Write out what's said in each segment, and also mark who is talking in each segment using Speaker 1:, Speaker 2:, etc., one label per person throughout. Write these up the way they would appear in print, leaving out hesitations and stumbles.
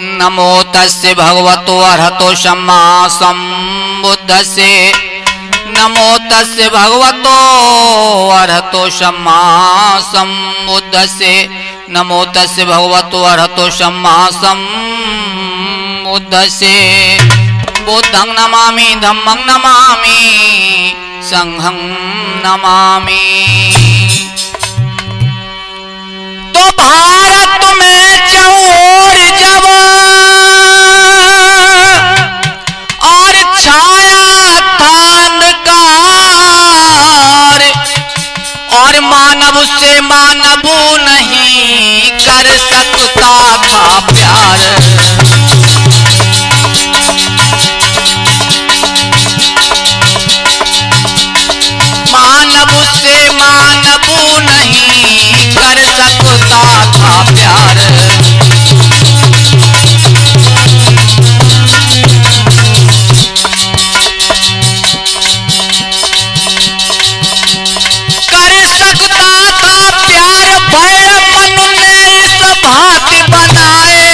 Speaker 1: नमो तस्य भगवतो अरहतो सम्मा सम्बुद्धस्य नमो तस्य भगवतो अरहतो सम्मा सम्बुद्धस्य नमो तस्य भगवतो अरहतो सम्मा सम्बुद्धस्य बुद्धं नमामि धम्मं नमामि संघं नमामि। तो भारत में चौर जब और छाया था अंधकार और मानव से मानव नहीं कर सकता था प्यार। मानव से मानव नहीं कर सकता था प्यार। कर सकता था प्यार भय मनु ने इस भांति बनाए।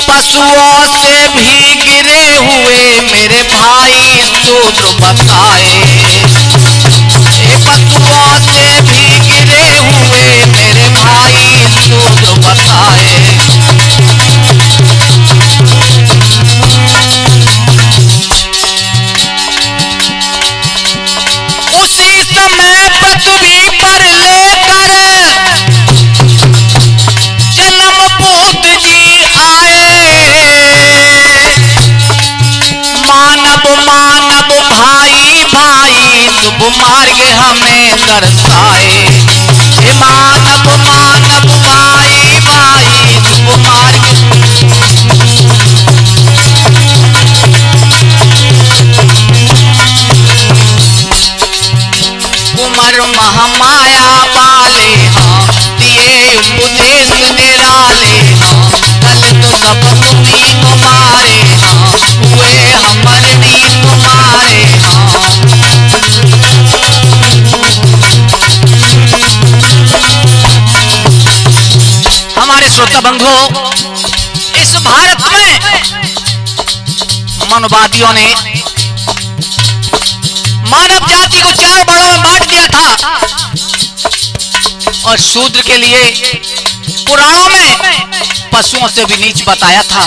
Speaker 1: पशुओं से भी गिरे हुए मेरे भाई शूद्र बताए। पशुओं से भी गिरे हुए मेरे भाई शूद्र बताए। उसी समय पृथ्वी पर लेकर जन्म बुद्ध जी आए। मानव मानव भाई भाई शुभ मार्ग हमें दर्शाए। हे मानव मानव भाई भाई शुभ मार्ग। कुमार महामाया वाले हाँ दिए उपदेश निराले हाँ। कल तो सब तुम्ही तुम्हारे हाँ हुए हमरनी तुम्हारे हाँ। हमारे श्रोता बंधुओं, इस भारत में मनवादियों ने मानव जाति को 4 वर्णों में बांट दिया था और शूद्र के लिए पुराणों में पशुओं से भी नीच बताया था।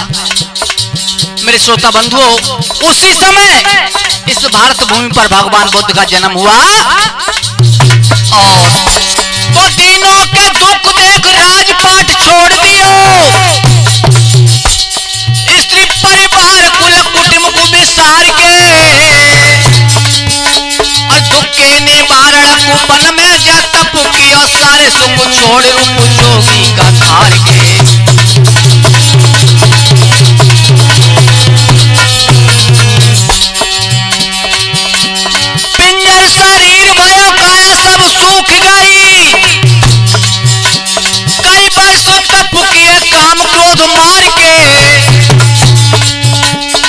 Speaker 1: मेरे श्रोता बंधुओं, उसी समय इस भारत भूमि पर भगवान बुद्ध का जन्म हुआ और तो तीनों के दुख देख राजपाट छोड़ दियो। स्त्री परिवार कुल कुटुंब को विसार के और दुख के निवारण को वन में जा तप किया। सारे सुख छोड़ रूप जोगी का धार के। पिंजर शरीर भयो काया सब सूख गई। कई वर्षों तप किए काम क्रोध मार के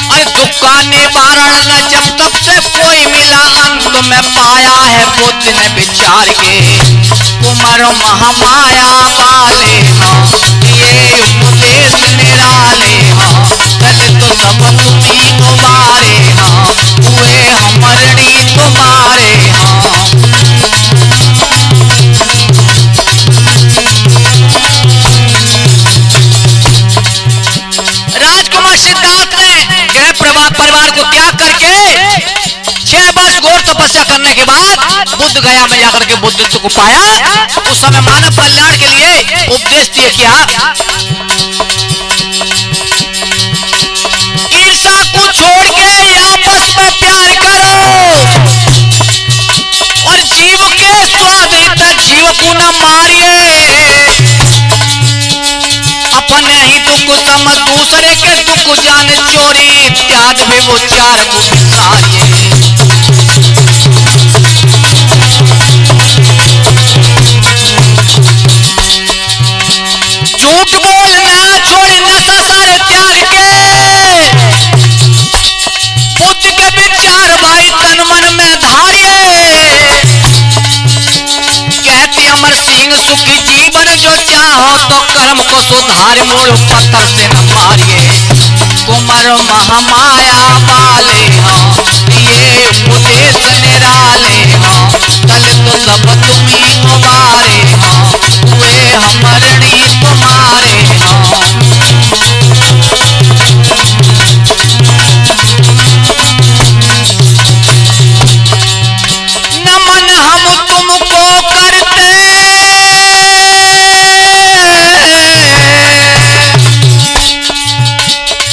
Speaker 1: और दुख का निवारण न जब तब से कोई मिला। अंत में पाया है बुद्ध ने विचार के। कुमार महामाया वाले हाँ ये उपदेश निराले हाँ। कल तो सब तुम्ही तुम्हारे हाँ हुए हमरनी तुम्हारे हाँ। राजकुमार सिद्धार्थ ने गृह परिवार को त्याग करके 6 वर्ष घोर तपस्या करने के बाद बुद्ध गया में जाकर के बुद्धित्व को पाया। उस समय मानव कल्याण के लिए उपदेश दिए क्या? ईर्ष्या को छोड़ के आपस में प्यार करो और जीव के स्वादिष्ट जीव को न मारिए। अपने ही दुख समझ दूसरे के दुख जाने। चोरी इत्यादि भी वो 4 को विसारिए। झूठ बोलना छोड़ नशा सारे त्याग के। बुद्ध के विचार भाई तन मन में धारिए। कहते अमर सिंह सुखी जीवन जो चाहो तो कर हार मोड़ पत्थर से न मारिए, कुंवर महामाया वाले हाँ ये उपदेश निराले हाँ, कल तो सब तुम्ही उबारे हाँ, हुए हमरणी तुम्हारे हाँ। नमन हम तुमको करते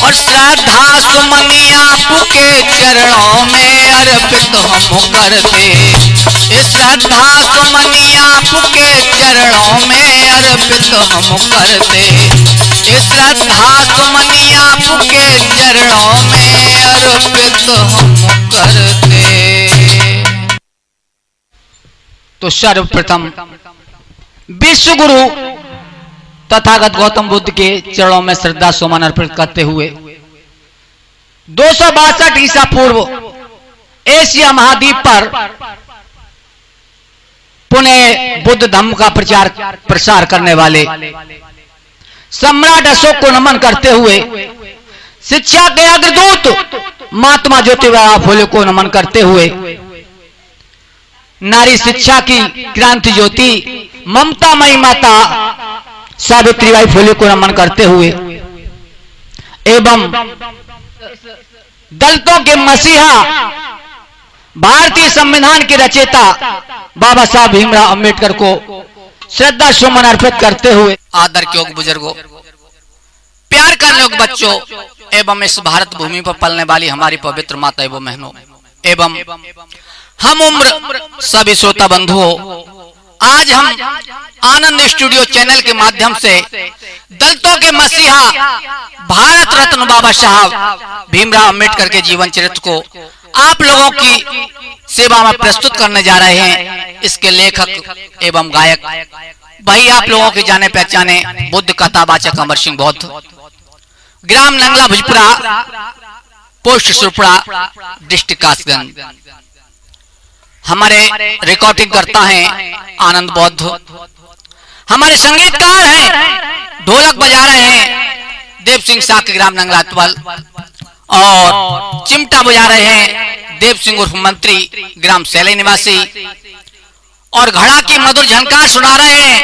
Speaker 1: और श्रद्धा सुमनी आपके चरणों में अर्पित हम करते, इस श्रद्धा सुमनी आपके चरणों में अर्पित हम करते, इस श्रद्धा सुमनी आपके चरणों में अर्पित हम करते। तो सर्वप्रथम विश्व गुरु तथागत गौतम बुद्ध के चरणों में श्रद्धा सुमन अर्पित करते हुए 262 ईसा पूर्व एशिया महाद्वीप पर पुनः बुद्ध धम्म का प्रसार करने वाले सम्राट अशोक को नमन करते हुए, शिक्षा के अग्रदूत महात्मा ज्योतिबा फुले को नमन करते हुए, नारी शिक्षा की क्रांति ज्योति ममतामयी माता सावित्रीबाई फुले को नमन करते हुए एवं दलितों के मसीहा भारतीय संविधान के रचयिता बाबा साहब भीमराव अंबेडकर को श्रद्धा सुमन अर्पित करते हुए, आदर के योग बुजुर्गों, प्यार करने योग्य बच्चों एवं इस भारत भूमि पर पलने वाली हमारी पवित्र माता एवं बहनों एवं हम उम्र सभी श्रोता बंधुओं, आज हम आनंद स्टूडियो चैनल के माध्यम से दलितों के मसीहा भारत रत्न बाबा साहब भीमराव अंबेडकर के जीवन चरित्र को आप लोगों की सेवा में प्रस्तुत करने जा रहे हैं। इसके लेखक एवं गायक भाई आप लोगों के जाने पहचाने बुद्ध कथावाचक अमर सिंह बौद्ध, ग्राम नंगला भुजपुरा, पोस्ट सुरपुरा, डिस्ट्रिक्ट कासगंज। हमारे रिकॉर्डिंग करता है आनंद बौद्ध, हमारे संगीतकार हैं, ढोलक बजा रहे हैं देव सिंह शाह के ग्राम नंगला अतवल, और चिमटा बजा रहे हैं देव सिंह उर्फ मंत्री ग्राम सैले निवासी, और घड़ा की मधुर झनकार सुना रहे हैं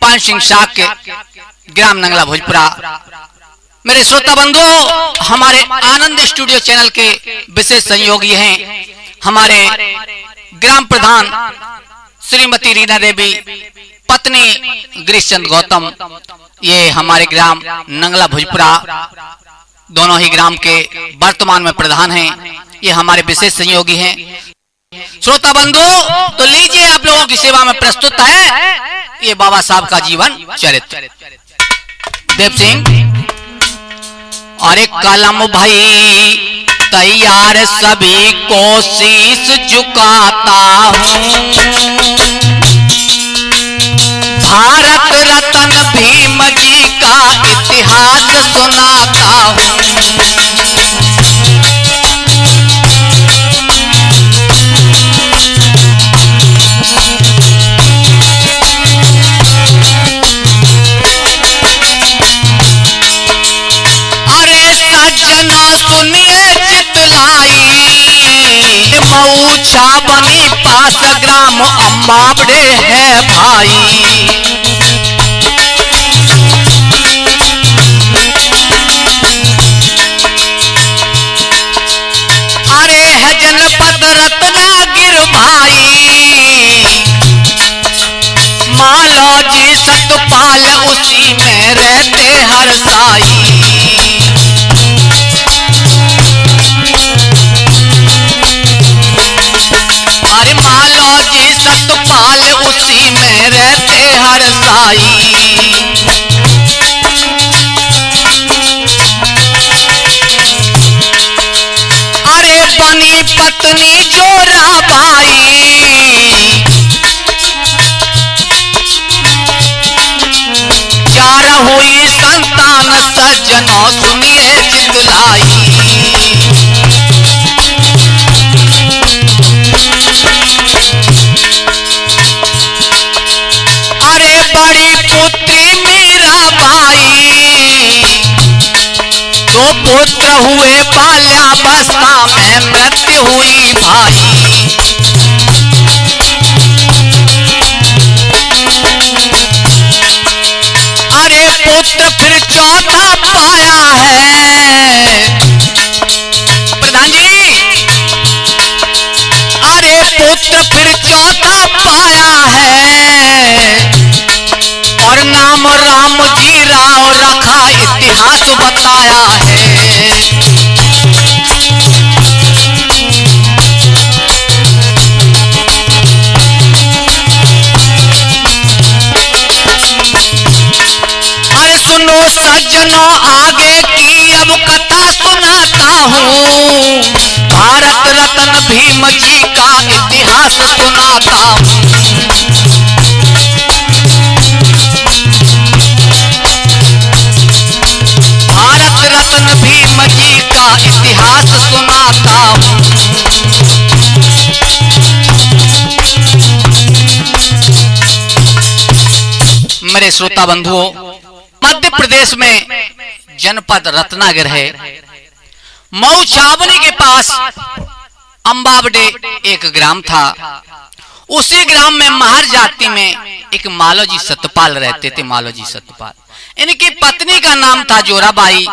Speaker 1: पान सिंह शाह के ग्राम नंगला भोजपुरा। मेरे श्रोता बंधुओं, हमारे आनंद स्टूडियो चैनल के विशेष सहयोगी हैं हमारे ग्राम प्रधान श्रीमती रीना देवी, पत्नी गिरीशचंद गौतम, ये हमारे ग्राम नंगला भुजपुरा दोनों ही ग्राम के वर्तमान में प्रधान हैं, ये हमारे विशेष सहयोगी हैं। श्रोता बंधु, तो लीजिए आप लोगों की सेवा में प्रस्तुत है ये बाबा साहब का जीवन चरित्र। देव सिंह, अरे कलम भाई तैयार सभी को शीश झुकाता हूँ, भारत रत्न भीम जी का इतिहास सुनाता हूँ। अरे सज्जनों सुनिए चितलाई, मऊ छावनी पास ग्राम अम्बावड़े है भाई। अरे है जनपद रत्नागिर भाई, मालो जी सतपाल उसी में रहते हर साई। अरे मालो जी सतपाल उसी में रहते हर साई। अरे बनी पत्नी जोरा बाई, चार हुई संतान सज्जनों सुनिए चितलाई। अरे बड़ी पुत्री मीरा बाई, दो पुत्र हुए बाल्यावस्था में मृत्यु हुई भाई। अरे पुत्र फिर चौथा पाया है प्रधान जी। अरे पुत्र फिर चौथा पाया है और नाम राम जी राव रखा, इतिहास बताया है। अरे सुनो सज्जनों आगे की अब कथा सुनाता हूँ, भारत रत्न भीम जी का इतिहास सुनाता हूँ। भारत रत्न भीम जी का इतिहास सुनाता हूँ। मेरे श्रोता बंधुओं, मध्य प्रदेश में जनपद रत्नागिर है। मऊ छावनी के पास अंबावडे एक ग्राम था। उसी ग्राम में महार जाति में एक मालोजी सतपाल रहते थे। मालोजी सतपाल, इनकी पत्नी का नाम था जोराबाई।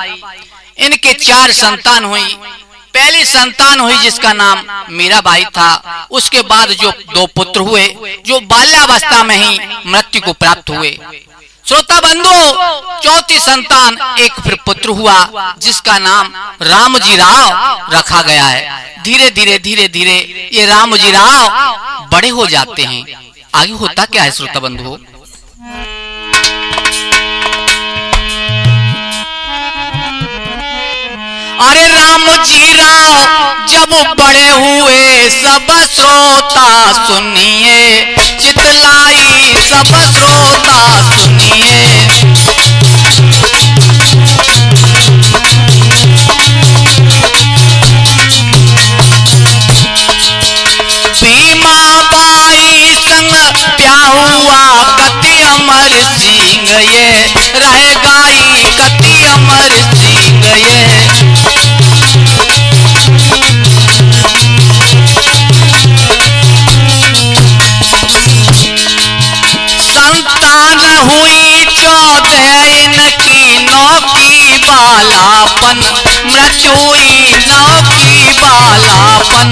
Speaker 1: इनके 4 संतान हुई। पहली संतान हुई जिसका नाम मीराबाई था। उसके बाद जो 2 पुत्र हुए जो बाल्यावस्था में ही मृत्यु को प्राप्त हुए। श्रोता बंधु, चौथी संतान एक फिर पुत्र हुआ जिसका नाम रामजी राव रखा गया है। धीरे धीरे धीरे धीरे ये रामजी राव बड़े हो जाते हैं। आगे होता क्या है श्रोता बंधु? अरे रामजी राव जब बड़े हुए सब श्रोता सुनिए, चितलाई सब श्रोता सुनिए। भीमाबाई संग प्यार हुआ कति अमर सिंह, ये रह गाई कति अमर सिंह ये। संतान हुई 14 इनकी, 9 की बालापन मृत्यु हुई 9 की बालापन।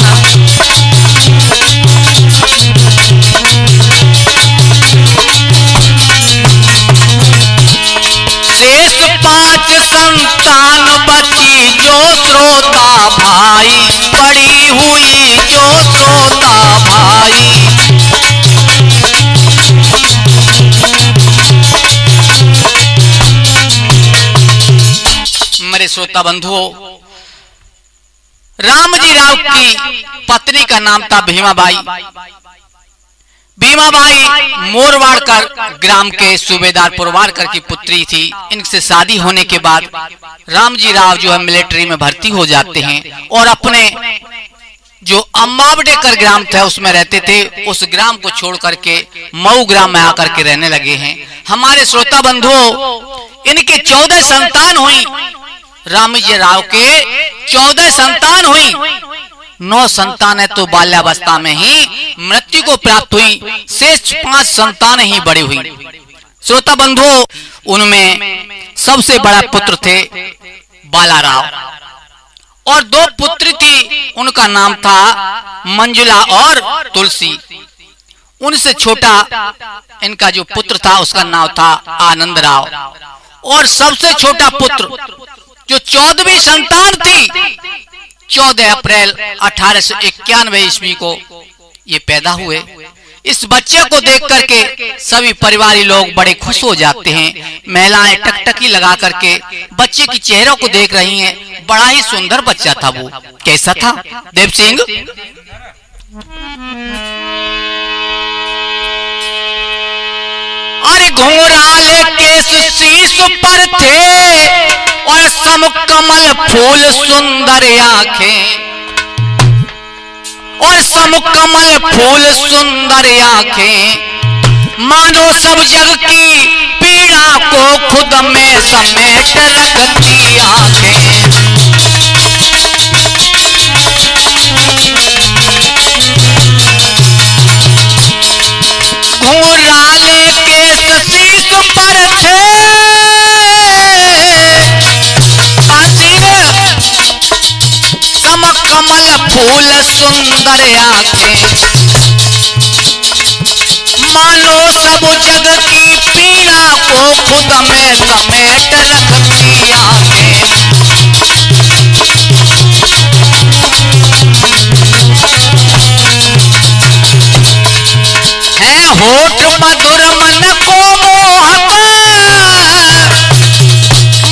Speaker 1: शेष 5 संतान बची जो श्रोता भाई, बड़ी हुई जो श्रोता भाई। मेरे श्रोता बंधुओं, रामजी राव की पत्नी का नाम था भीमाबाई। भीमाबाई मोरवाड़कर ग्राम के सूबेदार पुरवाड़कर की पुत्री थी। इनसे शादी होने के बाद रामजी राव जो है मिलिट्री में भर्ती हो जाते हैं और अपने जो अंबावडेकर ग्राम था उसमें रहते थे। उस ग्राम को छोड़ करके मऊ ग्राम में आकर के रहने लगे हैं। हमारे श्रोता बंधुओं, इनके 14 संतान हुई। रामजी राव के 14 संतान हुई। 9 संतानें तो बाल्यावस्था में ही मृत्यु को प्राप्त हुई। शेष 5 संतानें ही बड़ी हुई। श्रोता बंधुओं, उनमें सबसे बड़ा पुत्र थे बालाराव और 2 पुत्री थी। उनका नाम था मंजुला और तुलसी। उनसे छोटा इनका जो पुत्र था उसका नाम था आनंद राव। और सबसे छोटा पुत्र जो 14वीं संतान थी, 14 अप्रैल 1891 ईस्वी को ये पैदा हुए। इस बच्चे को देख करके सभी परिवारी लोग बड़े खुश हो जाते हैं। महिलाएं टकटकी लगा करके बच्चे की चेहरों को देख रही हैं। बड़ा ही सुंदर बच्चा था वो। कैसा था देव सिंह? अरे घुंघराले केस शीश पर थे और समकमल फूल सुंदर आंखें, और समकमल फूल सुंदर आंखें, मानो सब जग की पीड़ा को खुद में समेट रखती आंखें। घुंघराले केस शीश पर थे, कमल फूल सुंदर आंखें, मानो सब जग की पीड़ा को खुद में समेट रखती आंखें। है होठ मधुर मन को मोहता,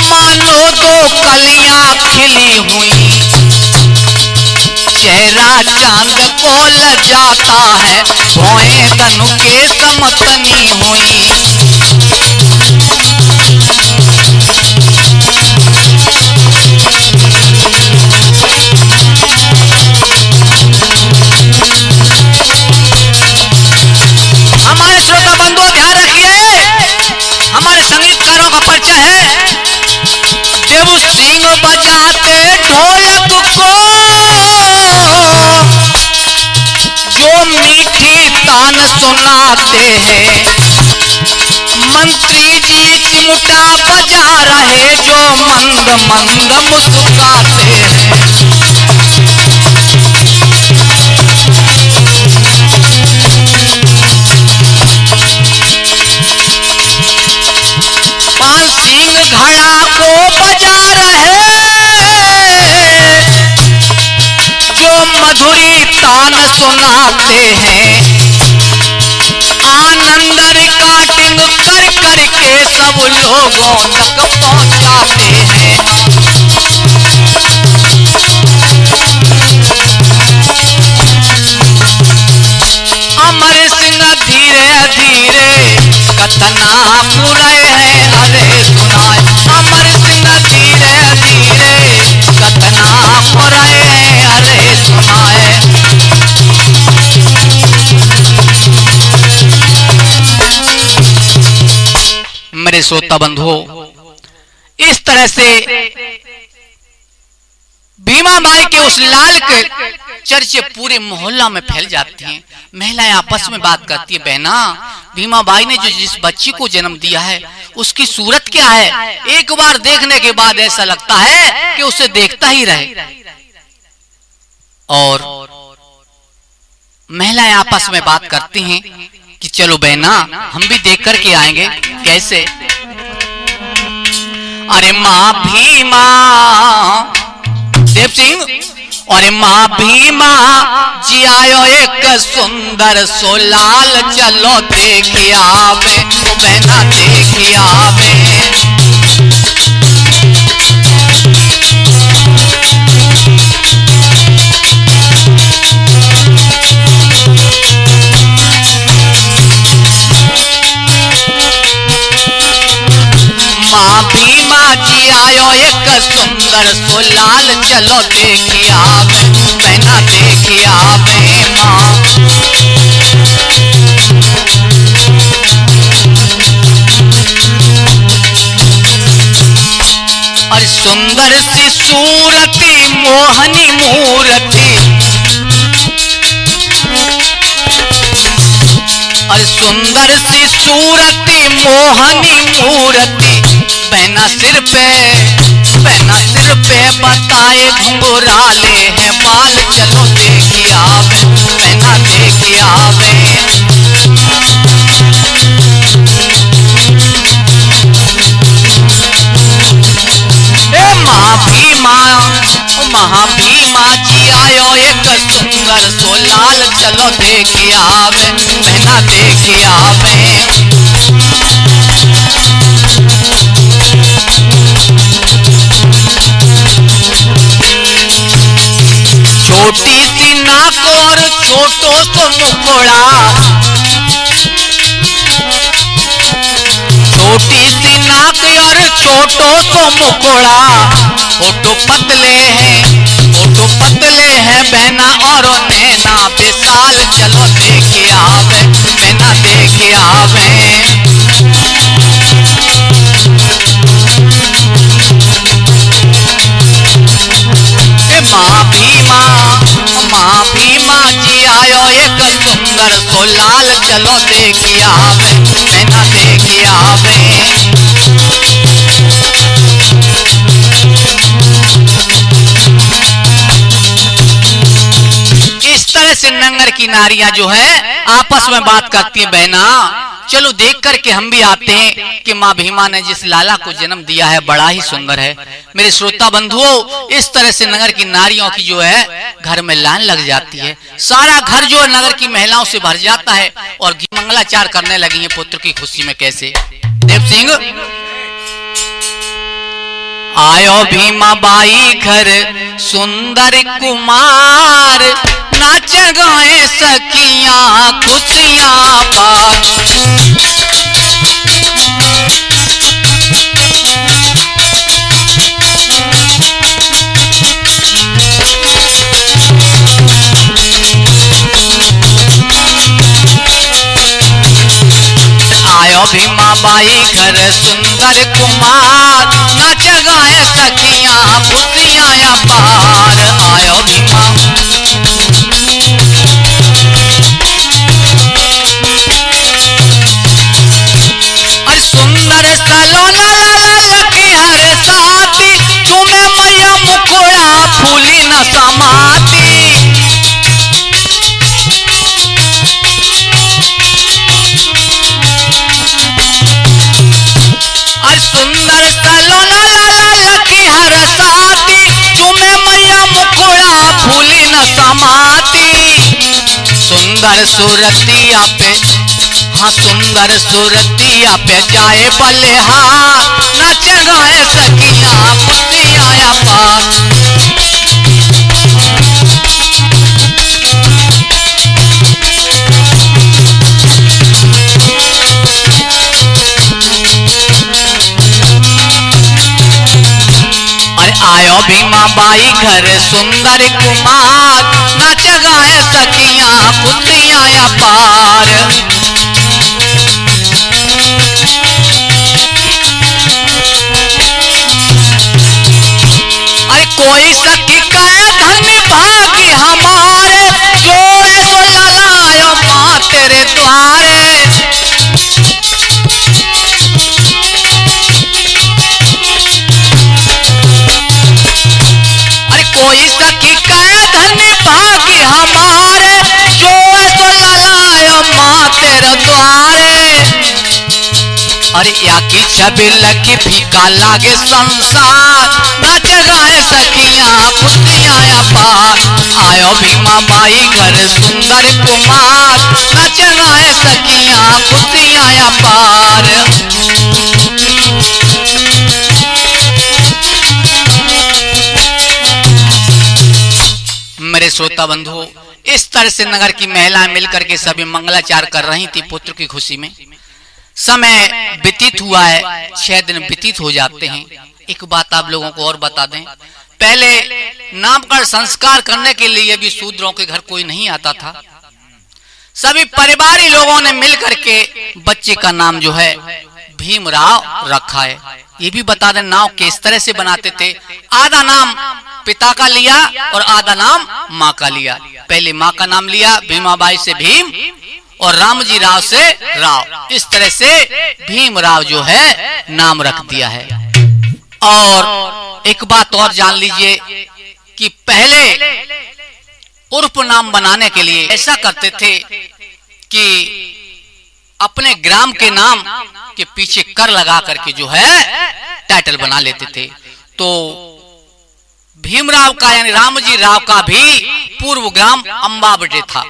Speaker 1: मानो दो कलियां खिली हुई, चेहरा चांद को लजाता है, भौएं धनु के समतनी हुई। हमारे श्रोता बंधुओं ध्यान रखिए, हमारे संगीतकारों का परिचय है। देव सिंह बजाते ढोलक को, जो मीठी तान सुनाते हैं, मंत्री जी चिमटा बजा रहे, जो मंद मंद मुस्कुराते हैं। पान सिंह घड़ा को बजा रहे, जो मधुरी तान सुनाते हैं, आनंद रिकॉर्डिंग कर करके सब लोगों तक पहुंचाते हैं। अमर सिंह धीरे धीरे कतना पुरए हैं, अरे सुनाए। अमर सिंह धीरे धीरे कतना पुरए हैं, अरे सुनाए। मेरे श्रोता बंधुओं, इस तरह से भीमा बाई के उस लाल के चर्चे पूरे मोहल्ला में फैल जाती हैं। महिलाएं आपस में बात करती है, बहना भीमा बाई ने जो जिस बच्ची को जन्म दिया है उसकी सूरत क्या है, एक बार देखने के बाद ऐसा लगता है कि उसे देखता ही रहे। और महिलाएं आपस में बात करती हैं कि चलो बहना हम भी देख करके आएंगे। कैसे? अरे माँ भीमा, देव सिंह, अरे माँ भीमा जी आयो एक सुंदर सो लाल, चलो देखिया बे, बहना देखिया बे। माँ भीमा जी आयो एक सुंदर सो लाल, चलो देखिया बे, बहना देखिया बे माँ। और सुंदर सी सूरती मोहनी मूर्ति, और सुंदर सी सूरती मोहनी मूर्ति, बहना सिर पे बताए घुंघराले हैं बाल, चलो देखिया बे, बहना देखिया बे। माँ भीमा जी आयो एक सुंदर सो लाल, चलो देखिया बे, बहना देखिया बे। छोटी सी नाक और छोटो सो मुखड़ा, छोटी सी नाक और छोटो सो मुखड़ा, फोटो पतले हैं बहना और नैना विशाल, चलो देखिया बे, बहना देखिया बे। चलो देखिया आवे, नैना देखिया आवे। इस तरह से नंगर की नारियां जो है आपस में बात करती हैं, बहना चलो देख करके हम भी आते हैं कि माँ भीमा ने जिस लाला को जन्म दिया है बड़ा ही सुंदर है। मेरे श्रोता बंधुओं, इस तरह से नगर की नारियों की जो है घर में लाइन लग जाती है। सारा घर जो नगर की महिलाओं से भर जाता है और मंगलाचार करने लगी है पुत्र की खुशी में। कैसे? देव सिंह आयो भीमा बाई घर सुंदर कुमार, नाच गाए सखियां खुशियां पार। आयो भीमा बाई घर सुंदर कुमार, नाच गाए सखियां खुशियां पार। आयो भीमा सुंदर सलोना ललकी हर साथी, चूमे मैया मुकुड़ा फूली न समाती। सुंदर सलोना ललकी हर साथी, चूमे मैया मुकुड़ा फूली न समाती। सुंदर सूरतिया पे, हाँ सुंदर सूरतिया पे जाए बलिहार, नाच गाए सखियां खुशियां पार। अरे आयो भीमा बाई घर सुंदर कुमार, नाच गाए सखियां खुशियां पार। कोई सखी कहे धन्य भागी हमारे, जो ऐसो ललायो माँ तेरे द्वारे। अरे कोई सखी कहे धन्य भागी हमारे, जो ऐसो ललायो माँ तेरे द्वारे। अरे या की छवि लगी फीका लागे संसार, नाच गाए सखियां खुशियां पार। आयो भीमा बाई घर सुंदर कुमार, नाच गाए सखियां खुशियां पार। मेरे श्रोता बंधुओं, इस तरह से नगर की महिलाएं मिलकर के सभी मंगलाचार कर रही थी पुत्र की खुशी में। समय व्यतीत हुआ है, 6 दिन व्यतीत हो जाते हैं। एक बात आप लोगों को और बता दें, पहले नामकरण संस्कार करने के लिए भी शूद्रों के घर कोई नहीं आता था। सभी परिवारी लोगों ने मिलकर के बच्चे का नाम जो है भीमराव रखा है। ये भी बता दें नाम किस तरह से बनाते थे। आधा नाम पिता का लिया और आधा नाम माँ का लिया। पहले माँ का नाम लिया भीमाबाई से भीम और रामजी राव से राव। इस तरह से भीमराव जो है नाम रख दिया है। और एक बात और जान लीजिए कि पहले उर्फ नाम बनाने के लिए ऐसा करते थे कि अपने ग्राम के नाम के पीछे कर लगा करके जो है टाइटल बना लेते थे। तो भीमराव का यानी रामजी राव का भी पूर्व ग्राम अंबाबटे था,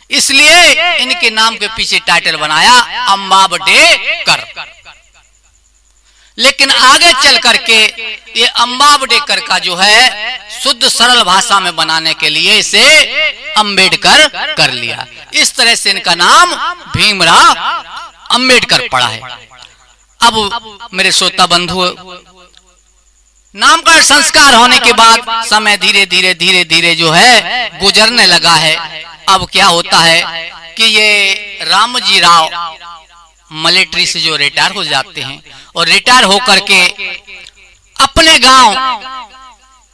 Speaker 1: इसलिए इनके नाम के पीछे टाइटल बनाया अंबाबटे कर। लेकिन आगे चल करके ये अंबाबटेकर का जो है शुद्ध सरल भाषा में बनाने के लिए इसे अंबेडकर कर लिया। इस तरह से इनका नाम भीमराव अंबेडकर पड़ा है। अब मेरे श्रोता बंधु, नामकरण संस्कार होने के बाद समय धीरे धीरे धीरे धीरे जो है गुजरने लगा है। अब क्या होता है कि ये रामजी राव मिलिट्री से जो रिटायर हो जाते हैं और रिटायर होकर के अपने गांव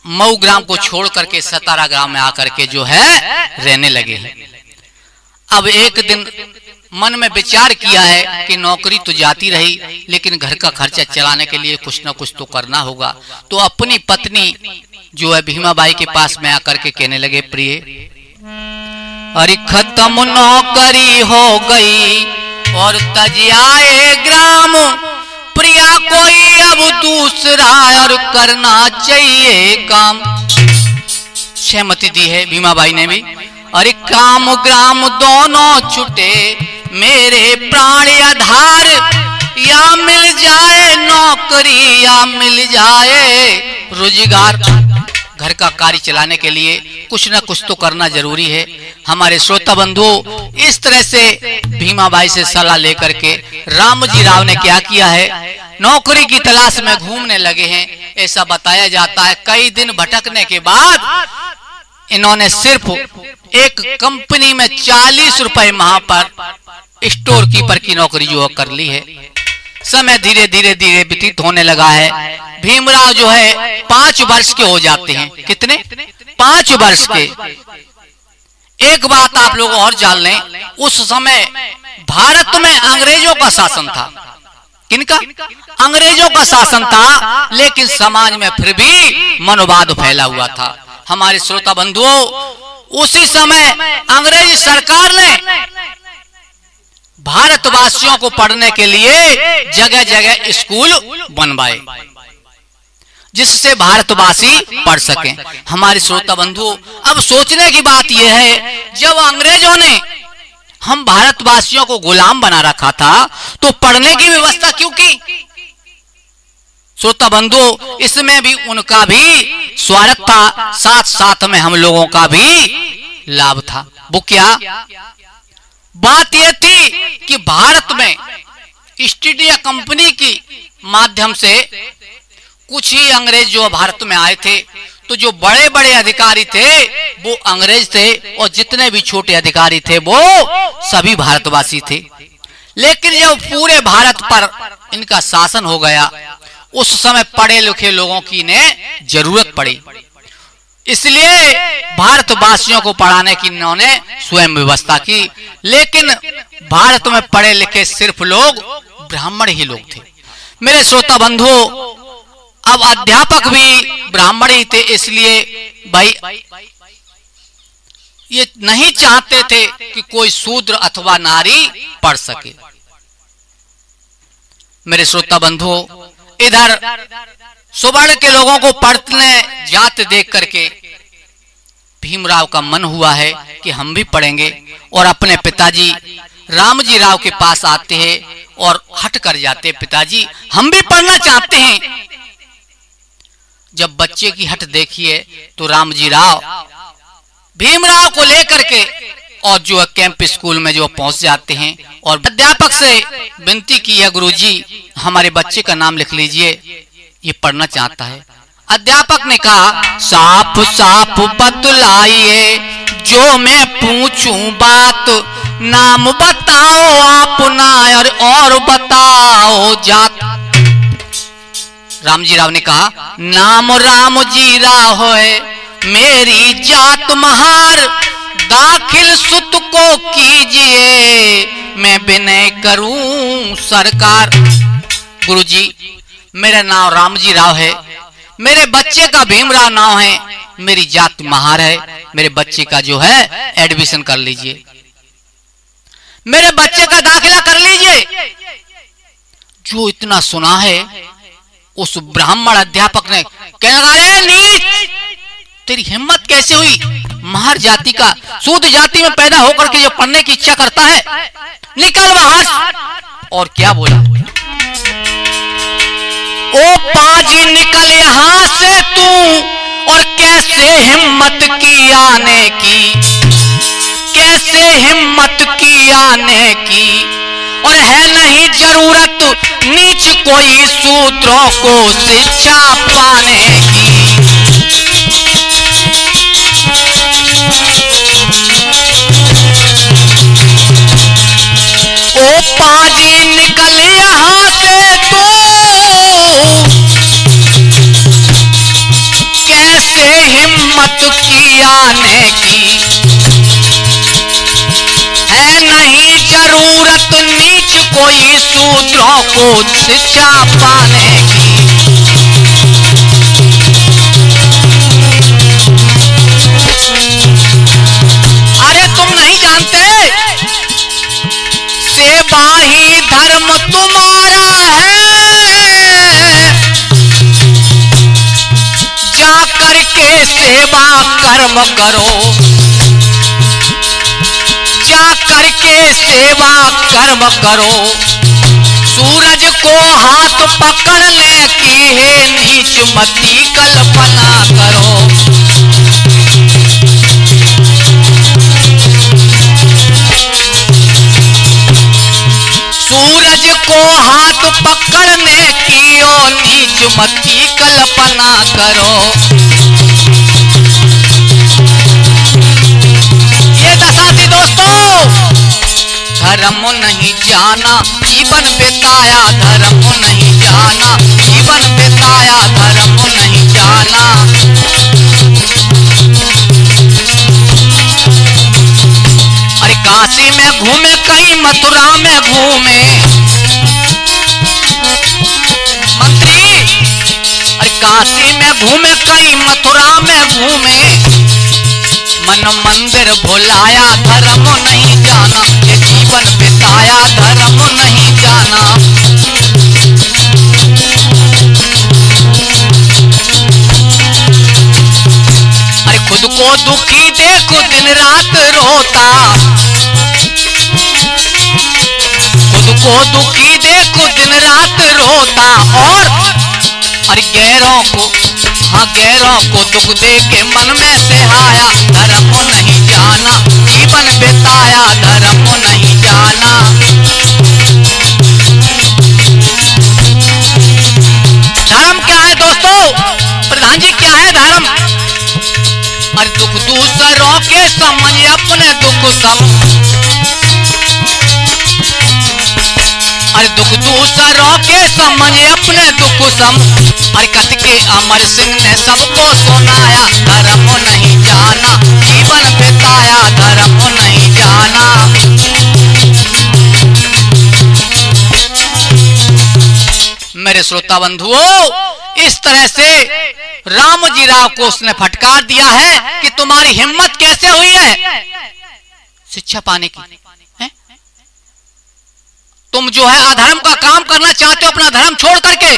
Speaker 1: मऊ ग्राम को छोड़ करके सतारा ग्राम में आकर के जो है रहने लगे हैं। अब एक दिन मन में विचार किया है कि नौकरी तो जाती रही, लेकिन घर का खर्चा चलाने के लिए कुछ न कुछ तो करना होगा। तो अपनी पत्नी जो है भीमाबाई के पास में आकर के कहने लगे, प्रिय, अरे खत्म नौकरी हो गई और तजियाए ग्राम, प्रिया कोई अब दूसरा और करना चाहिए काम। सहमति दी है भीमाबाई ने भी। अरे काम ग्राम दोनों छुटे मेरे प्राण आधार, या मिल जाए नौकरी या मिल जाए रोजगार। घर का कार्य चलाने के लिए कुछ न कुछ तो करना जरूरी है। हमारे श्रोता बंधु, इस तरह से भीमाबाई से सलाह लेकर के रामजी राव ने क्या किया है, नौकरी की तलाश में घूमने लगे हैं। ऐसा बताया जाता है कई दिन भटकने के बाद इन्होंने सिर्फ एक कंपनी में 40 रुपए माह पर स्टोर कीपर की नौकरी जो कर ली है। समय धीरे धीरे धीरे व्यतीत होने लगा है। भीमराव जो है 5 वर्ष के हो जाते हैं। कितने? 5 वर्ष के। एक बात आप लोग और जान लें, उस समय भारत में अंग्रेजों का शासन था। किनका? अंग्रेजों का शासन था, लेकिन समाज में फिर भी मनोवाद फैला हुआ था। हमारे श्रोता बंधुओं, उसी समय अंग्रेज सरकार ने भारतवासियों को पढ़ने के लिए जगह जगह स्कूल बनवाए, जिससे भारतवासी पढ़ सकें। हमारे श्रोता बंधु, अब सोचने की बात यह है, जब अंग्रेजों ने हम भारतवासियों को गुलाम बना रखा था, तो पढ़ने की व्यवस्था क्यों की? श्रोता बंधु, इसमें भी उनका भी स्वार्थ था, साथ साथ में हम लोगों का भी लाभ था। वो क्या बात यह थी कि भारत में ईस्ट इंडिया कंपनी की माध्यम से कुछ ही अंग्रेज जो भारत में आए थे, तो जो बड़े बड़े अधिकारी थे वो अंग्रेज थे, और जितने भी छोटे अधिकारी थे वो सभी भारतवासी थे। लेकिन जब पूरे भारत पर इनका शासन हो गया, उस समय पढ़े लिखे लोगों की ने जरूरत पड़ी, इसलिए भारतवासियों को पढ़ाने की इन्होंने स्वयं व्यवस्था की। लेकिन भारत में पढ़े लिखे सिर्फ लोग ब्राह्मण ही लोग थे। मेरे श्रोता बंधु, अब अध्यापक भी ब्राह्मण ही थे, इसलिए भाई ये नहीं चाहते थे कि कोई शूद्र अथवा नारी पढ़ सके। मेरे श्रोता बंधु, इधर सुवर्ण के लोगों को पढ़ने जाते देख करके भीमराव का मन हुआ है कि हम भी पढ़ेंगे, और अपने पिताजी रामजी राव के पास आते हैं और हट कर जाते, पिताजी हम भी पढ़ना चाहते हैं। जब बच्चे की हट देखिए तो रामजी राव भीमराव को लेकर के और जो कैंप स्कूल में जो पहुंच जाते हैं, और अध्यापक से विनती की है, गुरुजी हमारे बच्चे का नाम लिख लीजिए, ये पढ़ना चाहता है। अध्यापक ने कहा, साफ साफ बतलाइए, जो मैं पूछूं बात, नाम बताओ अपना और बताओ जात। रामजी राव ने कहा, नाम रामजी राव है, मेरी जात महार, दाखिल सुत को कीजिए, मैं विनय करूं सरकार। गुरुजी मेरा नाम रामजी राव है, मेरे बच्चे का भीमराव नाम है, मेरी जात महार है, मेरे बच्चे का जो है एडमिशन कर लीजिए, मेरे बच्चे का दाखिला कर लीजिए। जो इतना सुना है, उस ब्राह्मण अध्यापक ने कहने लगा, नीच, तेरी हिम्मत कैसे हुई? महार जाति का, शूद्र जाति में पैदा होकर के जो पढ़ने की इच्छा करता है, निकल बाहर। और क्या बोला, ओ पाजी निकल यहां से तू, और कैसे हिम्मत की आने की, कैसे हिम्मत की आने की, और है नहीं जरूरत नीच कोई सूत्रों को शिक्षा पाने की। ओ पाजी निकल यहां से तू, कैसे हिम्मत की आने की, है नहीं जरूरत कोई सूत्रों को शिक्षा पाने की। अरे तुम नहीं जानते, सेवा ही धर्म तुम्हारा है, जा करके सेवा कर्म करो, जा करके सेवा कर्म करो। सूरज को हाथ पकड़ने की है नीच मती कल्पना करो। सूरज को हाथ पकड़ने की ओ नीच मती कल्पना करो। ये दशा थी दोस्तों। धर्म नहीं जाना जीवन बिताया, धर्म नहीं जाना जीवन बिताया, धर्म नहीं जाना। अरे काशी में घूमे, कहीं मथुरा में घूमे मंत्री। अरे काशी में घूमे, कहीं मथुरा में घूमे, मन मंदिर भुलाया, धर्म नहीं जाना। ये जीवन बिताया, धर्म नहीं जाना। अरे खुद को दुखी देखो दिन रात रोता, खुद को दुखी देखो दिन रात रोता। और अरे गैरों को, हाँ गैरों को दुख दे के मन में सिहाया, धर्म नहीं जाना जीवन बिताया, धर्म नहीं जाना। धर्म क्या है दोस्तों? प्रधान जी क्या है धर्म? अरे दुख दूसरों के समझ अपने दुख सम, अरे दुख दूसरों के समझ अपने दुख सम। अरे कथ के अमर सिंह ने सबको सुनाया, धर्म नहीं जाना जीवन बिताया, धर्म नहीं जाना। मेरे श्रोता बंधुओं, इस तरह से रामजी राव को उसने फटकार दिया है कि तुम्हारी हिम्मत कैसे हुई है शिक्षा पाने की है? तुम जो है अधर्म का काम करना चाहते हो अपना धर्म छोड़ करके।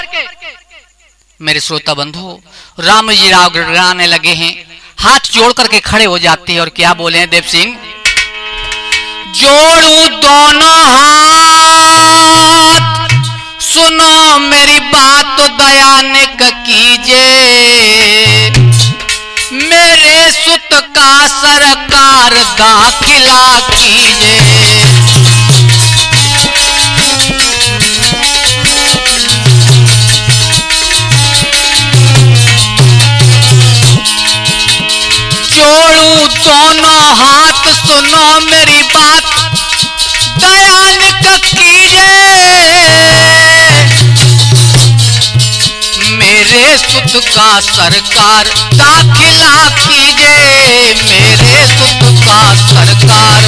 Speaker 1: मेरे श्रोता बंधु, रामजी राव गिड़गिड़ाने लगे हैं, हाथ जोड़ करके खड़े हो जाते हैं और क्या बोले हैं देव सिंह? जोड़ू दोनों हाथ, सुनो मेरी बात तो दयानिक कीजिए, मेरे सुत का सरकार दाखिला कीजिए। जोड़ू दोनों हाथ, सुनो मेरी बात दयानिक कीजिए, मेरे सुत का सरकार दाखिला कीजिए, मेरे सुत का सरकार।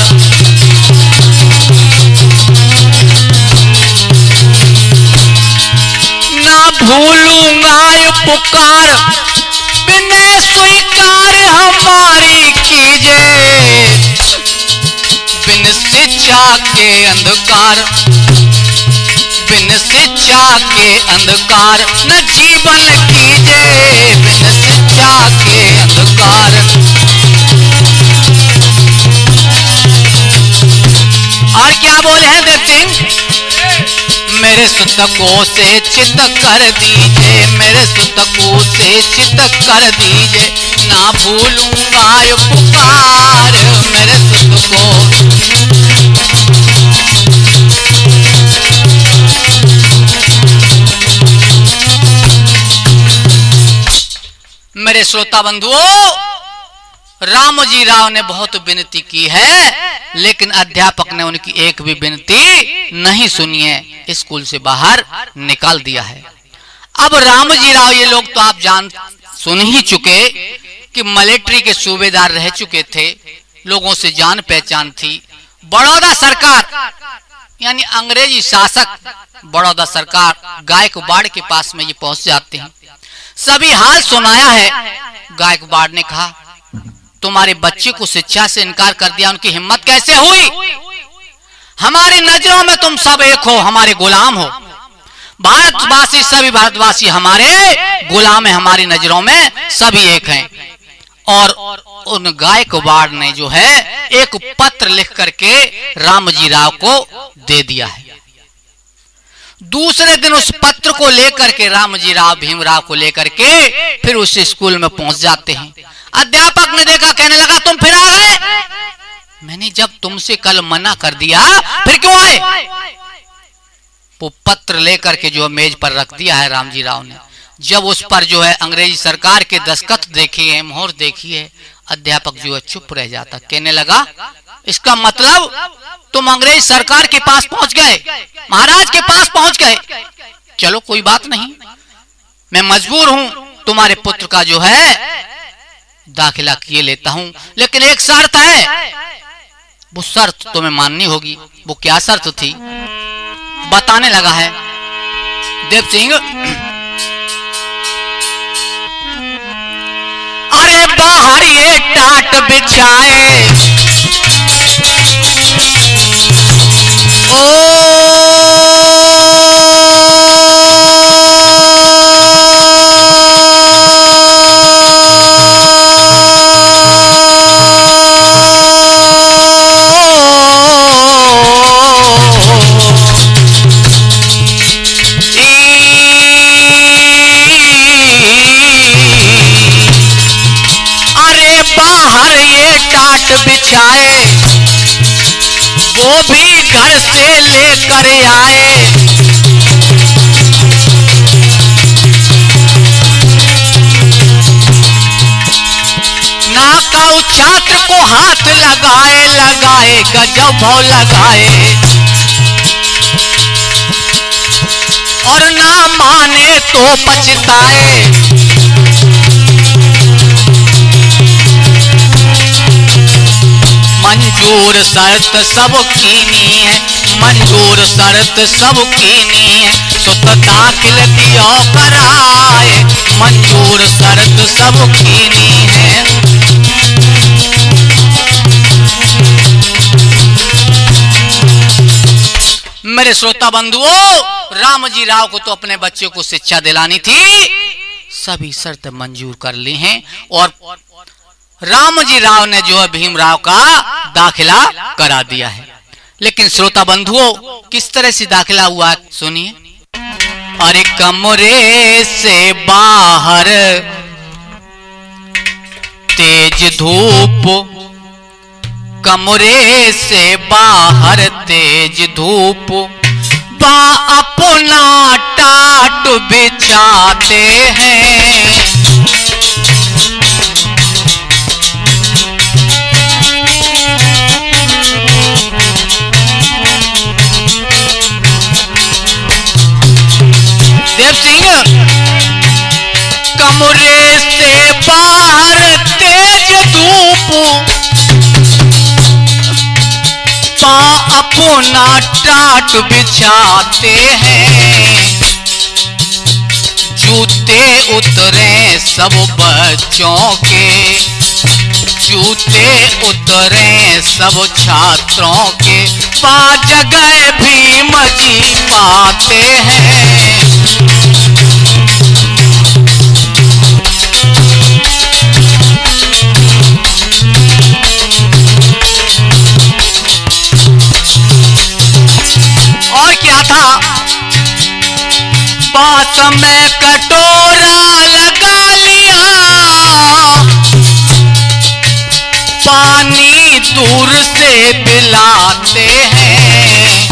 Speaker 1: ना भूलूंगा ये पुकार, बिना स्वीकार हमारी कीजिए, बिन शिक्षा के अंधकार, बिन शिक्षा के अंधकार न जीवन कीजिए, बिन शिक्षा के अंधकार। और क्या बोले हैं देव सिंह? मेरे सुतकों से चित कर दीजिए, मेरे सुतकों से चित कर दीजिए, ना भूलूंगा ये पुकार मेरे सुत को। मेरे श्रोता बंधुओं, रामजी राव ने बहुत विनती की है, लेकिन अध्यापक ने उनकी एक भी विनती नहीं सुनी है, स्कूल से बाहर निकाल दिया है। अब रामजी राव ये लोग तो आप सुन ही चुके कि मिलिट्री के सूबेदार रह चुके थे, लोगों से जान पहचान थी। बड़ौदा सरकार यानी अंग्रेजी शासक बड़ौदा सरकार गायकवाड़ के पास में ये पहुंच जाते हैं। सभी हाल सुनाया है। गायकवाड़ ने कहा, तुम्हारे बच्चे को शिक्षा से इनकार कर दिया, उनकी हिम्मत कैसे हुई? हमारी नजरों में तुम सब एक हो, हमारे गुलाम हो। भारतवासी, सभी भारतवासी हमारे गुलाम है, हमारी नजरों में सभी एक हैं। और उन गायकवाड़ ने जो है एक पत्र लिख करके रामजी राव को दे दिया है। दूसरे दिन उस पत्र को लेकर के रामजी राव भीमराव को लेकर के फिर उस स्कूल में पहुंच जाते हैं। अध्यापक ने देखा, कहने लगा, तुम फिर आ गए? मैंने जब तुमसे कल मना कर दिया, फिर क्यों आए? वो पत्र लेकर के जो मेज पर रख दिया है रामजी राव ने। जब उस पर जो है अंग्रेजी सरकार के दस्तखत देखी है, मोहर देखी है, अध्यापक जो है चुप रह जाता। कहने लगा, इसका मतलब तुम अंग्रेज सरकार के पास पहुंच गए, महाराज के पास पहुंच गए। चलो कोई बात नहीं, मैं मजबूर हूं, तुम्हारे पुत्र का जो है दाखिला किए लेता हूं, लेकिन एक शर्त है, वो शर्त तुम्हें माननी होगी। वो क्या शर्त थी? बताने लगा है देव सिंह। अरे बाहर ये टाट बिछाए, बिछाए, वो भी घर से लेकर आए। नाकाऊ छात्र को हाथ लगाए लगाए, गजब भाव लगाए, और ना माने तो पछताए। मंजूर शर्त सब कीनी है, मंजूर शर्त सब कीनी है, सुत दाखिल दियो कराए, मंजूर शर्त सब कीनी है। मेरे श्रोता बंधुओं, रामजी राव को तो अपने बच्चे को शिक्षा दिलानी थी, सभी शर्त मंजूर कर ली हैं, और रामजी राव ने जो है भीमराव का दाखिला करा दिया है। लेकिन श्रोता बंधुओं, किस तरह से दाखिला हुआ सुनिए। अरे कमरे से बाहर तेज धूप, कमरे से बाहर तेज धूप, बा अपना टाट बिछाते हैं। देव सिंह, कमरे से बाहर तेज धूप, पा अपना टाट बिछाते हैं। जूते उतरे सब बच्चों के, जूते उतरे सब छात्रों के, पा जगह भीम जी पाते हैं। और क्या था? बात में कटोरा लगा लिया, पानी दूर से पिलाते हैं।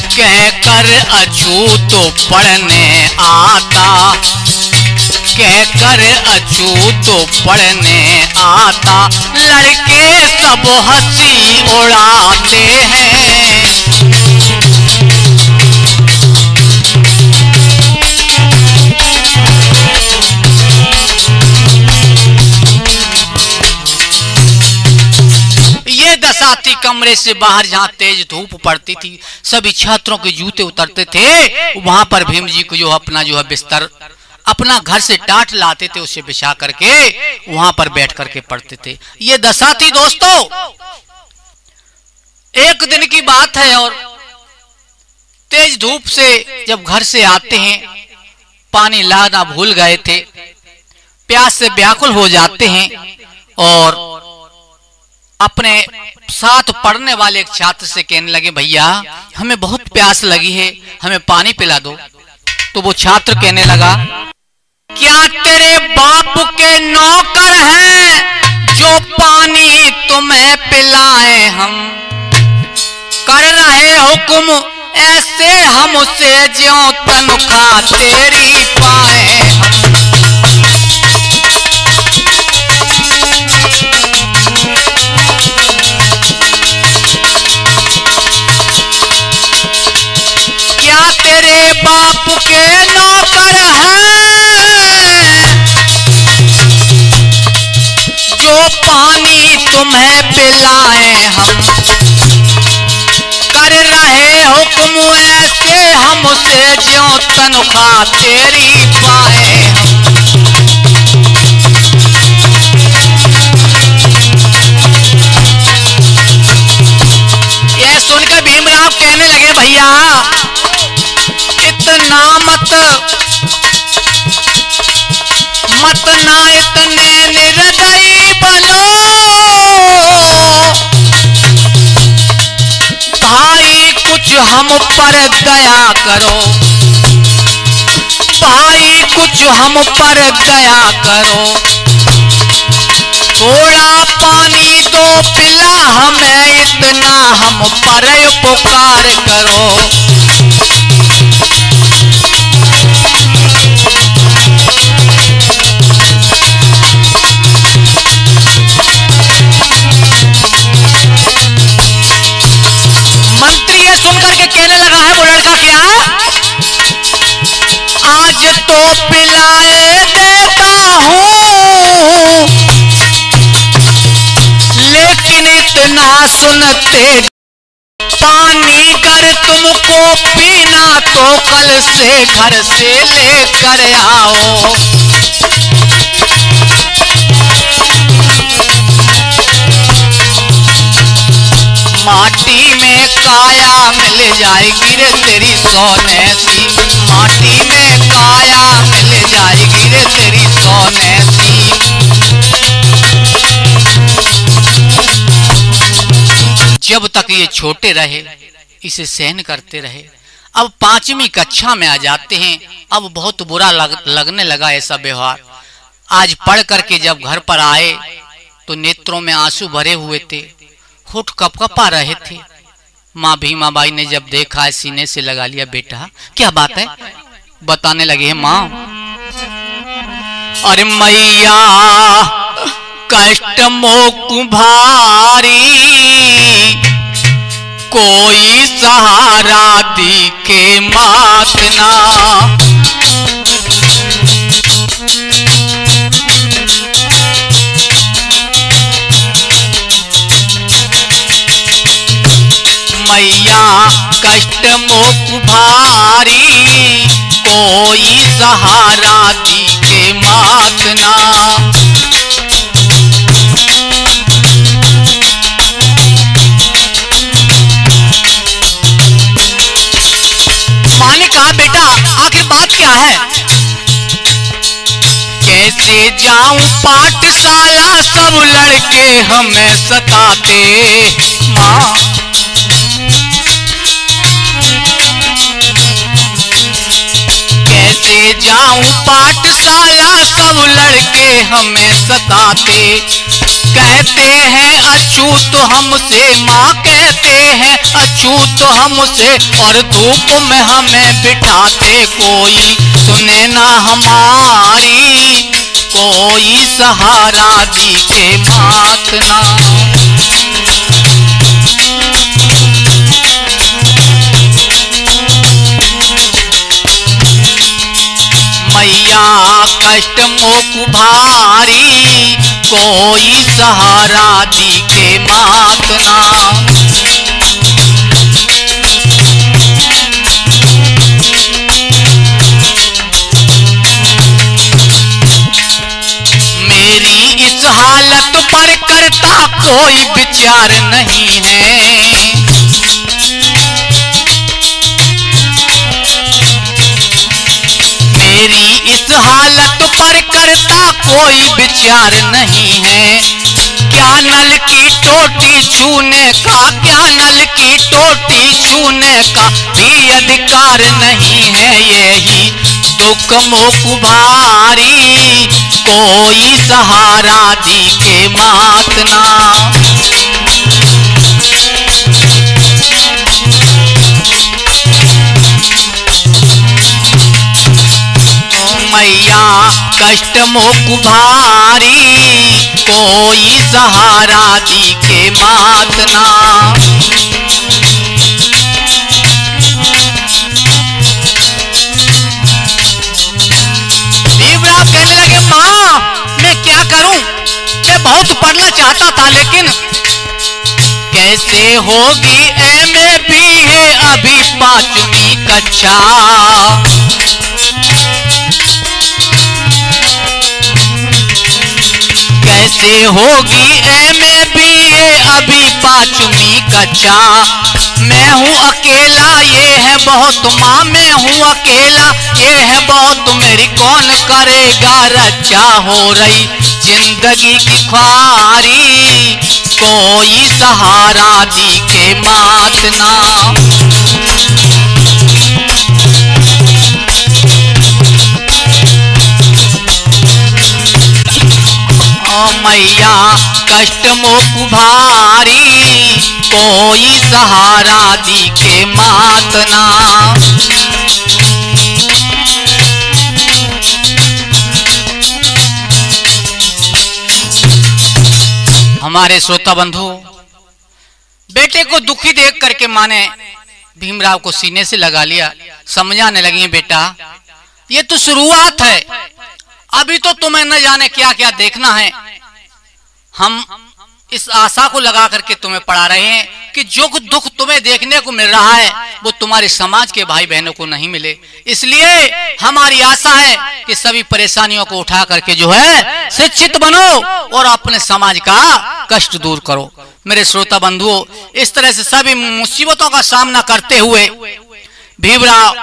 Speaker 1: कहकर अछूत पढ़ने आता, कहकर अछूत पढ़ने आता, लड़के सब हंसी उड़ाते हैं। ये दशा थी कमरे से बाहर, जहां तेज धूप पड़ती थी, सभी छात्रों के जूते उतरते थे। वहां पर भीम जी को जो अपना जो है बिस्तर अपना घर से टाट लाते थे, उसे बिछा करके वहां पर बैठ करके पढ़ते थे। ये दशा थी दोस्तों। एक दिन की बात है और तेज धूप से जब घर से आते हैं, पानी लाना भूल गए थे, प्यास से व्याकुल हो जाते हैं और अपने साथ पढ़ने वाले एक छात्र से कहने लगे, भैया हमें बहुत प्यास लगी है, हमें पानी पिला दो। तो वो छात्र कहने लगा, क्या तेरे बाप के नौकर हैं जो पानी तुम्हें पिलाए? हम कर रहे हुक्म ऐसे हमसे ज्यों तनख्वाह तेरी पाए हम। क्या तेरे बाप के नौकर हैं जो पानी तुम्हें पिलाए? हम कर रहे हुक्म ऐसे हमसे ज्यों तनख्वाह तेरी पाए हम। ये सुनकर भीमराव कहने लगे, भैया इतना मत ना इतने निर्दयी बनो भाई, कुछ हम पर दया करो भाई, कुछ हम पर दया करो। थोड़ा पानी दो पिला हमें, इतना हम पर उपकार करो। मंत्री ये सुनकर के कहने लगा है, वो लड़का क्या आज तो पिलाए देता हूं, लेकिन इतना सुनते पानी कर तुमको पीना तो कल से घर से लेकर आओ। माटी में काया मिल जाएगी रे तेरी सोने सी, माटी में काया मिल जाएगी रे तेरी सोने सी। जब तक ये छोटे रहे इसे सहन करते रहे। अब 5वीं कक्षा में आ जाते हैं, अब बहुत बुरा लगने लगा ऐसा व्यवहार। आज पढ़ करके जब घर पर आए तो नेत्रों में आंसू भरे हुए थे, होठ कपकपा रहे थे। माँ भीमाबाई ने जब देखा, सीने से लगा लिया, बेटा क्या बात है? बताने लगे हैं, माँ अरे मैया कष्ट मोकु भारी, कोई सहारा दिखे मात ना। मैया कष्ट मोक भारी, कोई सहारा दिखे मात ना। माँ ने कहा, बेटा आखिर बात क्या है? कैसे जाऊं पाठशाला, सब लड़के हमें सताते। माँ कैसे जाऊं पाठशाला, सब लड़के हमें सताते। कहते हैं अछूत हमसे, माँ कहते हैं अछूत हमसे, और धूप में हमें बिठाते। कोई सुने ना हमारी, कोई सहारा दिखे मात ना। मैया कष्ट मोक भारी, कोई सहारा दिखे मात ना। मेरी इस हालत पर करता कोई विचार नहीं है। मेरी इस हालत पर करता कोई विचार नहीं है। क्या नल की टोटी छूने का, क्या नल की टोटी छूने का भी अधिकार नहीं है। यही दुख मुख भारी कोई सहारा दिखे मात ना। मैया कष्ट मुख भारी कोई सहारा दिखे मात ना। भीमराव कहने लगे माँ मैं क्या करूं, मैं बहुत पढ़ना चाहता था लेकिन कैसे होगी एमए बीए अभी 5वीं कक्षा। कैसे होगी एमए बीए अभी 5वीं कक्षा। मैं हूँ अकेला ये है बहुत माँ, मैं हूँ अकेला ये है बहुत, मेरी कौन करेगा रक्षा। हो रही जिंदगी की ख्वारी कोई सहारा दिखे मात ना। मैया कष्ट मुख भारी कोई सहारा दिखे मात ना। हमारे श्रोता बंधु, बेटे को दुखी देख करके माँ ने भीमराव को सीने से लगा लिया, समझाने लगी बेटा ये तो शुरुआत है, अभी तो तुम्हें न जाने क्या क्या देखना है। हम इस आशा को लगा करके तुम्हें पढ़ा रहे हैं कि जो दुख तुम्हें देखने को मिल रहा है वो तुम्हारे समाज के भाई बहनों को नहीं मिले। इसलिए हमारी आशा है कि सभी परेशानियों को उठा करके जो है शिक्षित बनो और अपने समाज का कष्ट दूर करो। मेरे श्रोता बंधुओं, इस तरह से सभी मुसीबतों का सामना करते हुए भीमराव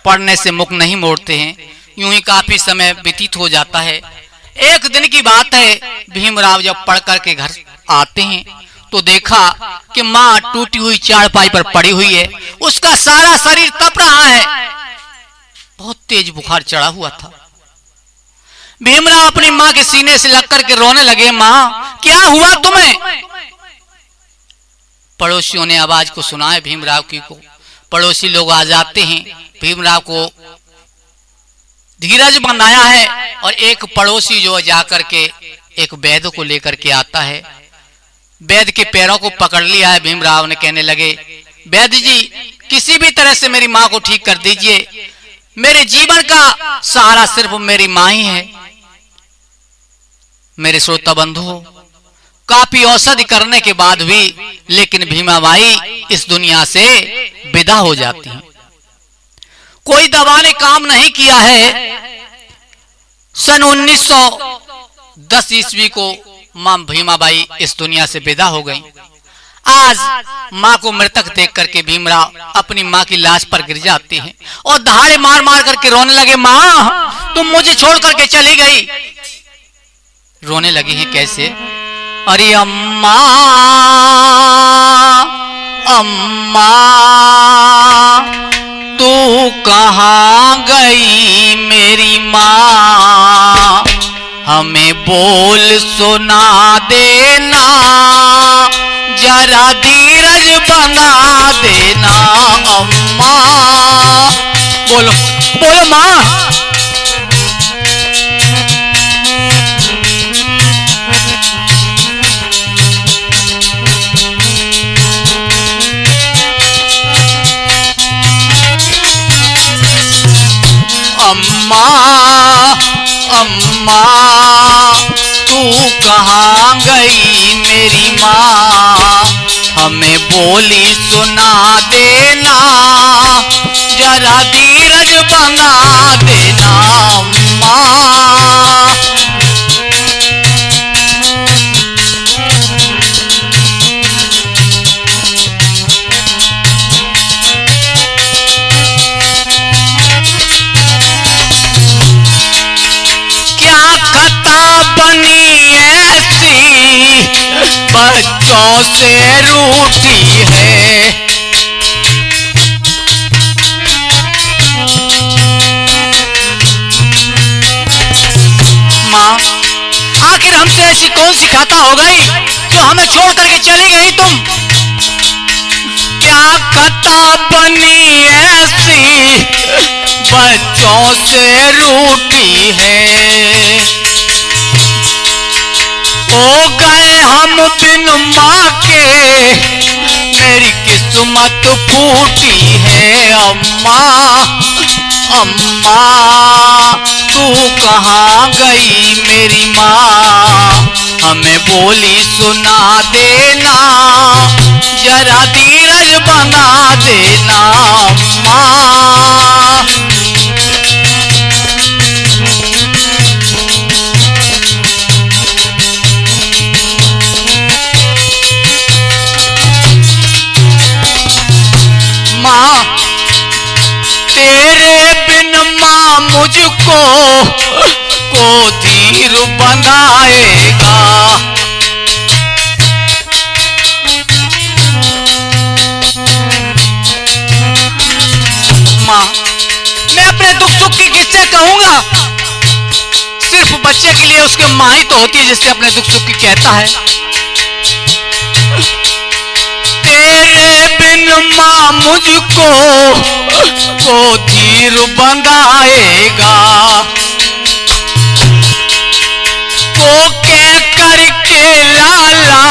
Speaker 1: पढ़ने से मुख नहीं मोड़ते हैं। यूं ही काफी समय व्यतीत हो जाता है। एक दिन की बात है, भीमराव जब पढ़ करके घर आते हैं तो देखा कि माँ टूटी हुई चारपाई पर पड़ी हुई है, उसका सारा शरीर तप रहा है, बहुत तेज बुखार चढ़ा हुआ था। भीमराव अपनी माँ के सीने से लग करके रोने लगे, माँ क्या हुआ तुम्हें? पड़ोसियों ने आवाज को सुना है भीमराव की को। पड़ोसी लोग आ जाते हैं, भीमराव को धीरज बनाया है और एक पड़ोसी जो जाकर के एक वैद्य को लेकर के आता है। वैद्य के पैरों को पकड़ लिया है। भीमराव ने कहने लगे, वैद्य जी किसी भी तरह से मेरी माँ को ठीक कर दीजिए, मेरे जीवन का सहारा सिर्फ मेरी माँ ही है। मेरे श्रोता बंधु, काफी औषधि करने के बाद भी लेकिन भीमाबाई इस दुनिया से विदा हो जाती हैं। कोई दवा ने काम नहीं किया है। सन 1910 ईस्वी को मां भीमाबाई इस दुनिया से विदा हो गई। आज मां को मृतक देख करके भीमराव अपनी मां की लाश पर गिर जाते हैं और दहाड़े मार मार करके रोने लगे, मां तुम मुझे छोड़ करके चली गई। रोने लगी हैं कैसे? अरे अम्मा अम्मा तू कहाँ गई मेरी माँ, हमें बोल सुना देना, जरा धीरज बना देना अम्मा। बोलो बोलो माँ। अम्मा अम्मा तू कहाँ गई मेरी माँ, हमें बोली सुना देना, जरा धीरज बना देना माँ। बच्चों से रूठी है, माँ आखिर हमसे ऐसी कौन सी खाता हो गई जो हमें छोड़ करके चली गई तुम? क्या खाता बनी ऐसी बच्चों से रूठी है, हो गए हम बिन माँ के, मेरी किस्मत फूटी है अम्मा। अम्मा तू कहाँ गई मेरी माँ, हमें बोली सुना देना, जरा धीरज बना देना अम्मा। तेरे बिन माँ मुझको को धीर बनाएगा, माँ मैं अपने दुख सुख की किससे कहूंगा? सिर्फ बच्चे के लिए उसकी माँ ही तो होती है जिससे अपने दुख सुख की कहता है। तेरे बिन माँ मुझको को धीर बंधाएगा, को कह करके लाला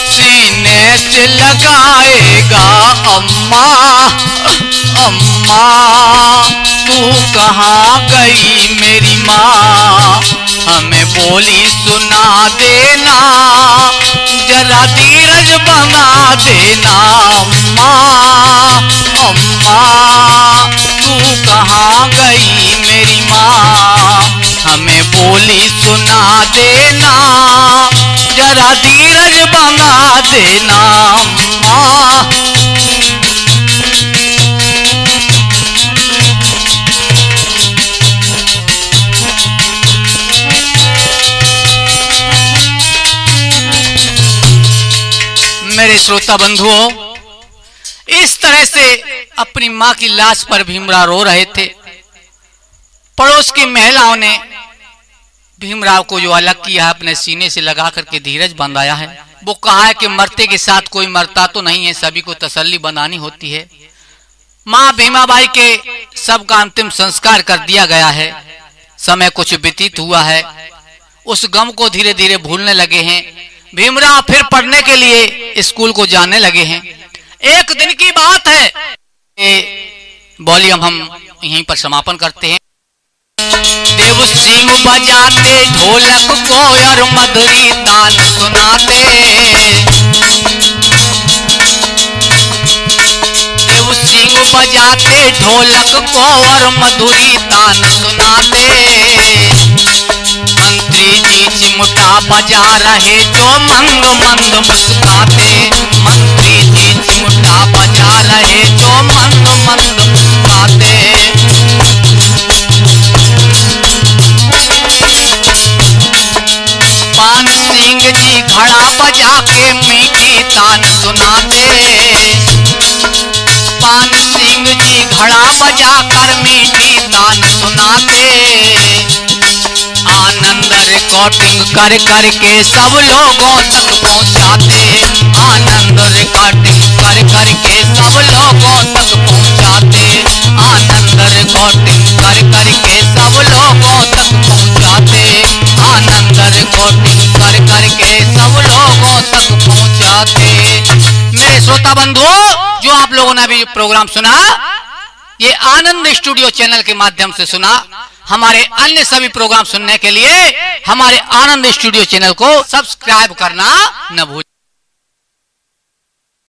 Speaker 1: सीने से लगाएगा। अम्मा अम्मा तू कहाँ गई मेरी माँ, हमें बोली सुना देना, जरा धीरज बना देना अम्मा। अम्मा तू कहाँ गई मेरी माँ, हमें बोली सुना देना, जरा धीरज बना देना अम्मा। मेरे श्रोता बंधुओं, इस तरह से अपनी मां की लाश पर भीमराव रो रहे थे। पड़ोस की महिलाओं ने भीमराव को जो अलग किया है, अपने सीने से लगा करके धीरज बंधाया है। वो कहा है कि मरते के साथ कोई मरता तो नहीं है, सभी को तसल्ली बनानी होती है। मां भीमाबाई के सबका अंतिम संस्कार कर दिया गया है। समय कुछ व्यतीत हुआ है, उस गम को धीरे धीरे भूलने लगे हैं। भीमराव फिर पढ़ने के लिए स्कूल को जाने लगे हैं। एक दिन की बात है, वॉल्यूम हम यहीं पर समापन करते हैं। देव सिंह बजाते ढोलक को और मधुरी तान सुनाते, देव सिंह बजाते ढोलक को और मधुरी तान सुनाते, मंत्री जी चिमटा बजा रहे जो मंद मंद मुस्कुराते, मंत्री जी चिमटा बजा रहे जो मंद मंद मुस्कुराते। पान सिंह जी घड़ा बजा के मीठी तान सुनाते, पान सिंह जी घड़ा बजा कर मीठी तान सुनाते, आनंद रिकॉर्डिंग कर करके सब लोगों तक पहुंचाते, आनंद रिकॉर्डिंग कर करके सब लोगों तक पहुंचाते, आनंद रिकॉर्डिंग कर करके सब लोगों तक पहुंचाते, आनंद रिकॉर्डिंग कर करके सब लोगों तक पहुंचाते। मेरे श्रोता बंधुओं, जो आप लोगों ने अभी प्रोग्राम सुना, ये आनंद स्टूडियो चैनल के माध्यम से सुना। हमारे अन्य सभी प्रोग्राम सुनने के लिए हमारे आनंद स्टूडियो चैनल को सब्सक्राइब करना न भूलें।